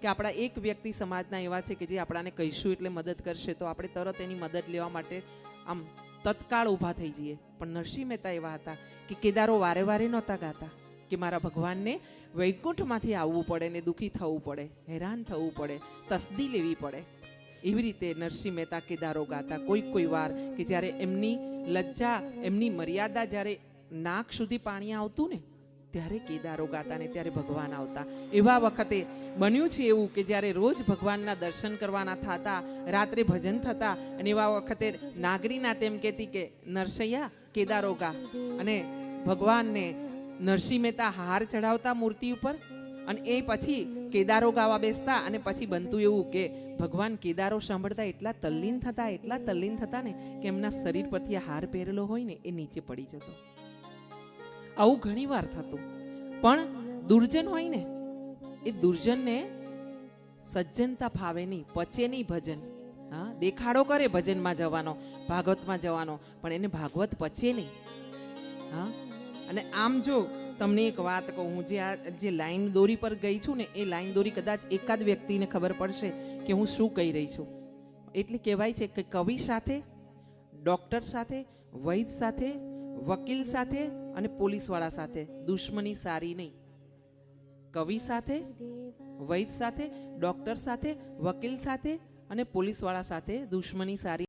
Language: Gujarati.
કે આપણા એક વ્યક્તિ સમાજના એવા છે કે જે આપણાને કહીશું એટલે મદદ કરશે તો આપણે તરત એની મદદ લેવા માટે આમ તત્કાળ ઊભા થઈ જઈએ. પણ નરસિંહ મહેતા એવા હતા કે કેદારો વારે વારે નહોતા ગાતા કે મારા ભગવાનને વૈકુંઠમાંથી આવવું પડે ને દુઃખી થવું પડે, હેરાન થવું પડે, તસદી લેવી પડે. એવી રીતે નરસિંહ મહેતા કેદારો ગાતા. કોઈ વાર કે જ્યારે એમની લજ્જા, એમની મર્યાદા જ્યારે નાક સુધી પાણી આવતું ને ત્યારે કેદારો ગાતા ને ત્યારે ભગવાન આવતા. એવા વખતે બન્યું છે એવું કે જ્યારે રોજ ભગવાનના દર્શન કરવાના થતા, રાત્રે ભજન થતા અને એવા વખતે નાગરીના તેમ કહેતી કે નરસૈયા કેદારો ગા, અને ભગવાનને નરસિંહ મહેતા હાર ચડાવતા મૂર્તિ ઉપર અને એ પછી કેદારો ગાવા બેસતા. અને પછી બનતું એવું કે ભગવાન કેદારો સાંભળતા એટલા તલ્લીન થતા ને કે એમના શરીર પરથી આ હાર પહેરેલો હોય ને એ નીચે પડી જતો. આવું ઘણી વાર થતું. પણ દુર્જન હોય ને એ દુર્જનને સજ્જનતા ફાવે નહીં, પચે નહીં ભજન. હા, દેખાડો કરે ભજનમાં જવાનો, ભાગવતમાં જવાનો, પણ એને ભાગવત પચે નહીં. હા, અને આમ જો તમને એક વાત કહું, હું જે લાઈન દોરી પર ગઈ છું ને એ લાઈન દોરી કદાચ એકાદ વ્યક્તિને ખબર પડશે કે હું શું કહી રહી છું. એટલે કહેવાય છે કે કવિ સાથે, ડૉક્ટર સાથે, વૈદ સાથે, વકીલ સાથે અને પોલીસવાળા સાથે દુશ્મની સારી નહીં. કવિ સાથે, વૈદ સાથે, ડૉક્ટર સાથે, વકીલ સાથે અને પોલીસવાળા સાથે દુશ્મની સારી